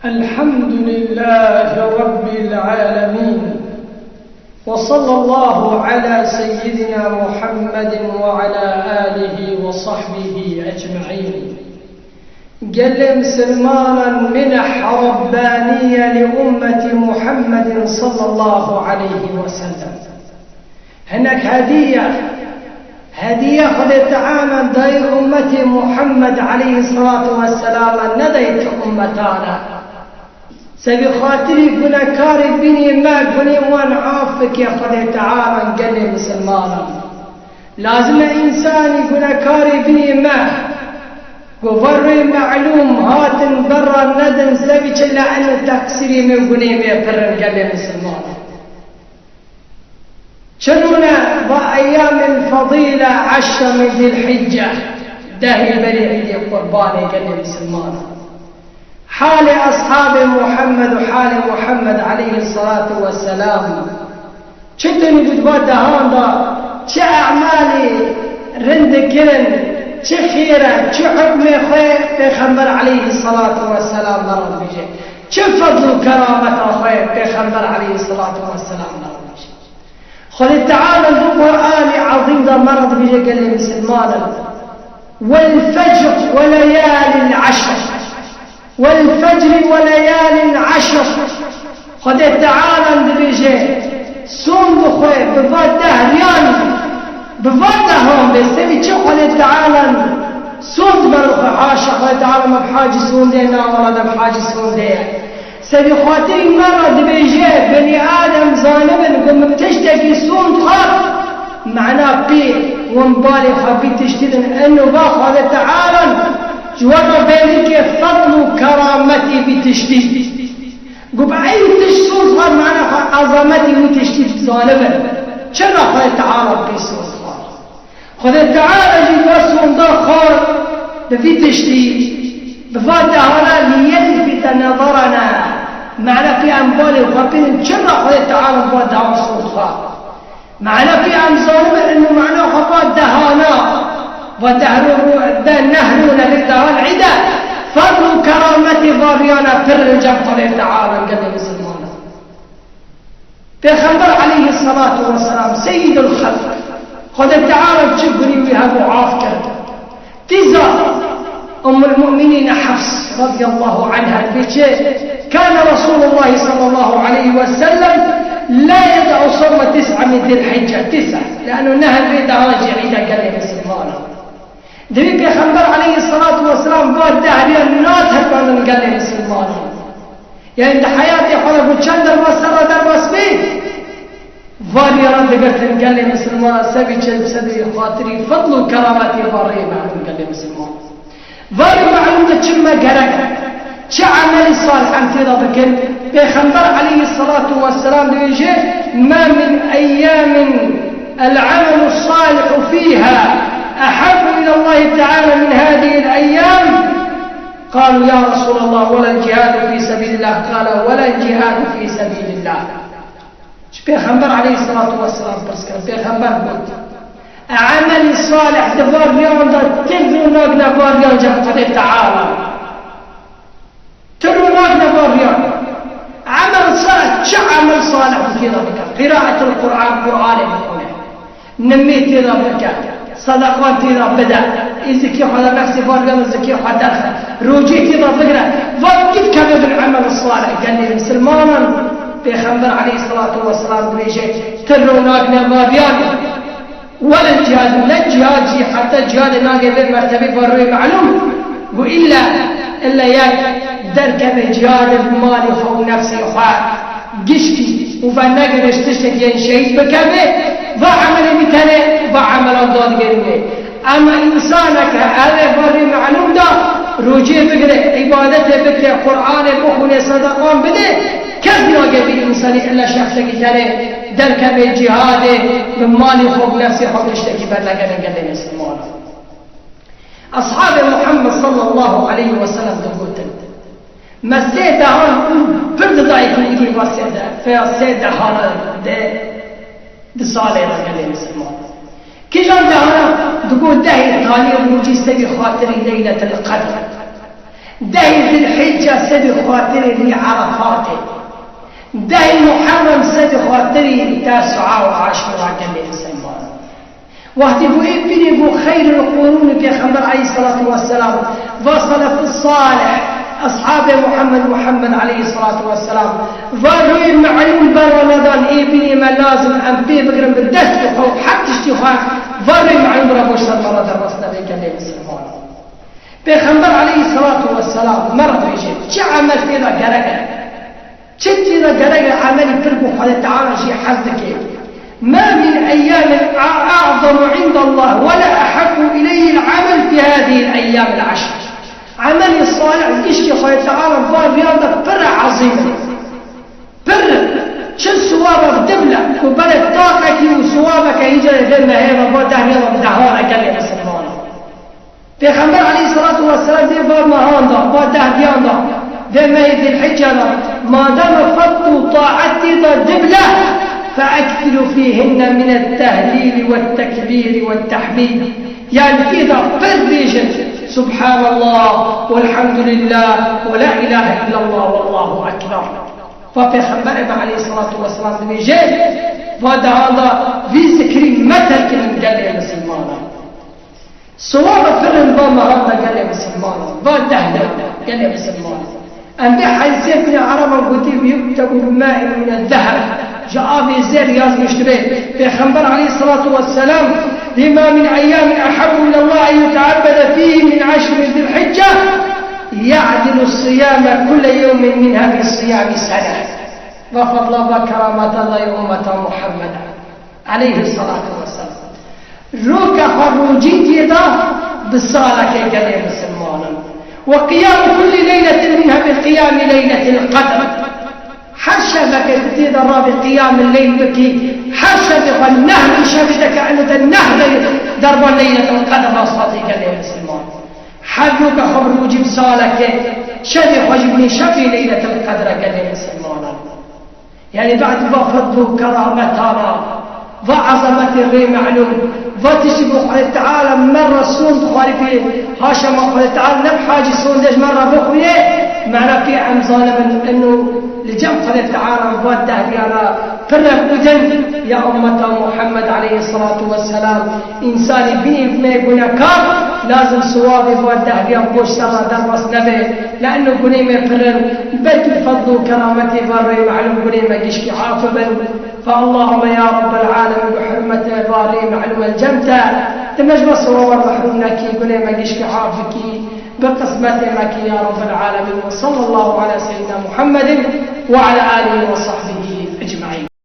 الحمد لله رب العالمين، وصلى الله على سيدنا محمد وعلى آله وصحبه أجمعين. قال مسلمانا منح ربانية لأمة محمد صلى الله عليه وسلم. هناك هدية خذت عاما داير أمة محمد عليه الصلاة والسلام نديت أمتانا سبي خاطري كنا كارب بني ما كني وان عافك يا خذت عاما قال لي مسلمانا لازم إنسان يكون كارب بني ما وفر معلوم هات برا ندن سبي إلا أن تكسري من كني ما فرن قال لي مسلمانا شنونا بأيام الفضيلة 10 من ذي الحجة داهي بريعي قرباني قال لي مسلمان. حال أصحاب محمد وحال محمد عليه الصلاة والسلام شدني قد هذا شا أعمالي رند كرن شا خيرا شا حكم خير بيخمر عليه الصلاة والسلام مرض بجي شا فضل كرامة خير بيخمر عليه الصلاة والسلام مرض بجي. قال تعالى القرآن عظيم ذا مرض بيجي قال لي مسلمانا والفجر وليال العشر والفجر وليال العشر. قال تعالى بيجي سوم بخير بفاد دهريان بفاد دهران بيستوي شو. قال تعالى سوم برخ عاشق. قال تعالى ما بحاجة سوم دينا ولا بحاجة سوم دينا سبي خاطري مرض بيجي بني آدم ظالما قم بتشتكي سون خاف معناه بي ومبالي خبي تشتدن انه باخذ تعالى جواب بينك فضل كرامتي بتشتيد قم اي تشتون خاف معناه عظمتي وتشتيد ظالما شنو خذ تعالى بسون خاف. خذ تعالى جوا سون دا خاف بفي تشتيد بفاد هنا ليلفت نظرنا معنا في أنبالي وخبين شرع الله تعالى بفاد هنا صوتها معنا في أمزالنا إنه معنا خفاد دهانا ودهنهلنا للدهان عدا فضل كرامة ضاريانا في الرجال الله تعالى قدم مسلمانا. بيخبر عليه الصلاة والسلام سيد الخلق خذ تعالى تشبني بها معافكة تزار أم المؤمنين حفص رضي الله عنها بشيء كان رسول الله صلى الله عليه وسلم لا يدع صوم 9 من ذي الحجة 9 لأنه نهى البيت راجع إذا قال لي مسلمانا. ذلك خبر عليه الصلاة والسلام قال دهريا الناس هربان قال لي مسلمانا يعني عند حياتي حرب وشان درباس سرى درباس بيت فاري رد قال لي مسلمانا سبي شد سبي خاطري فضل كرامتي فاري معهم قال لي مسلمانا ظاهر معلومة كما قرأ عمل صالح أمثلة بكر بيخنبر عليه الصلاة والسلام بيجي ما من أيام العمل الصالح فيها أحب إلى الله تعالى من هذه الأيام. قالوا يا رسول الله ولا الجهاد في سبيل الله؟ قال ولا الجهاد في سبيل الله. بيخنبر عليه الصلاة والسلام بيخنبر قلت عمل صالح دفار رياض تنزل ناقنا باريان جهة تعالى تنو ناقنا باريان عمل صالح شو عمل صالح كذا بك قراءة القرآن بقوله نميت كذا بك صدقات كذا بدأ إزكي حدا نفسي باريان إزكي حدا روجي كذا بقرأ فكيف كذا بالعمل الصالح قال لي مسلمانا بيخبر عليه الصلاة والسلام بيجي تنو ناقنا باريان ولا الجهاد لا الجهاد حتى الجهاد ناقل المرتبة فروي معلوم إلا ياك درك بجهاد المال وخو نفسي وخاء قشكي وفنقر اشتشتك ين شهيد بكبه فعمل مثلا فعمل أضاد قريبه. أما إنسانك هذا فروي معلوم دا روجي بقرأ عبادته بقرأ قرآن بخونه صدقان بده كيف ناقل بالإنسان إلا شخصك تاني درك بجهاده بمالي خوب نفسي خوب اشتكي بلغنا قال لي مسلمان. أصحاب محمد صلى الله عليه وسلم تقولتن مسيدة هون فرد ضعيف يجي مسيدة فيسيدة هون بصالة قال لي مسلمان. كي جان ده هون تقول دهي الثاني ومجي سبي خاطري ليلة القدر دهي ذي الحج الحجة سد خاطري لي عرفاتي ده المحرم سد خاطري تاسعة وعاشوراء قال لي مسلمان واهتبوا ابني خير القرون في خبر عليه الصلاة والسلام وصل في الصالح أصحاب محمد عليه الصلاة والسلام ظهروا معلوم برولدان ابني ما لازم أنبي بقرم بالدست وخوف حتى اشتخان ظهروا معلوم ربوش المرض الرسول قال لي مسلمان بخبر عليه الصلاة والسلام مرض يجي شو عمل في ذا قرقة شت في ذا قرقة عمل يفرقوا قال تعالى شيء حزك ما من أيام أعظم عند الله ولا أحب إليه العمل في هذه الأيام العشر عمل الصالح قشي قال تعالى الظاهر رياضة بر عظيمة بر شو الصوابة بدبلة وبلد طاقك وصوابك يجري ذنب هذا وده رياضة بدهارة قال لي مسلمان پیغمبر علیه الصلاة والسلام دی بار مهاندا بار دهدیاندا دی مهید الحجة ما دام فضل طاعتي دا دبلة فأكثر فيهن من التهليل والتكبير والتحميد يعني كذا فربيجن سبحان الله والحمد لله ولا إله إلا الله والله أكبر فبيغمبر عليه الصلاة والسلام بيجي فهذا في ذكر مثل من قال يا مسلمان صواب فرن بما رد قال يا مسلمان بعد دهنا قال يا مسلمان أن حيث ابن عرب القديم يكتب بماء من الذهب جاء في زير ياز مشتبه بيغمبر عليه الصلاة والسلام لما من أيام أحب إلى الله أن يتعبد فيه من 10 ذي الحجة يعدل الصيام كل يوم منها بالصيام سنة وفضل وكرامة الله أمة محمد عليه الصلاة والسلام روك خروجي جدا بالصالة كي مسلمان وقيام كل ليلة منها بقيام ليلة القدر حشبك تزيد الرابع قيام الليل بكي حشبك النهر شبدك أنت النهر درب ليلة القدر أصفتك يا مسلمان حجك خروجي بصالك شدي خجبني شفي ليلة القدر يا مسلمان يعني بعد فضل كرامتنا وعظمة الري معلوم وتشبه قال تعالى مرة صون خالفين هاشم قال تعالى نبحاجي صون ديش مرة بخوية معنى في ظالما انه لجمع قال تعالى وده على فرق أذن يا أمة محمد عليه الصلاة والسلام إنسان فيه ما يكون كار لازم صوابي وده بوش سرى درس نبي لأنه قنيمة فرق بيت الفضل وكرامته باري معلوم قنيمة قشكي عافبا فاللهم يا رب العالمين بحرمة باري معلوم الجمتة تمجمع صواب محرومنا كي قنيمة قشكي عافكي بقسمتك يا رب العالمين وصلى الله على سيدنا محمد وعلى آله وصحبه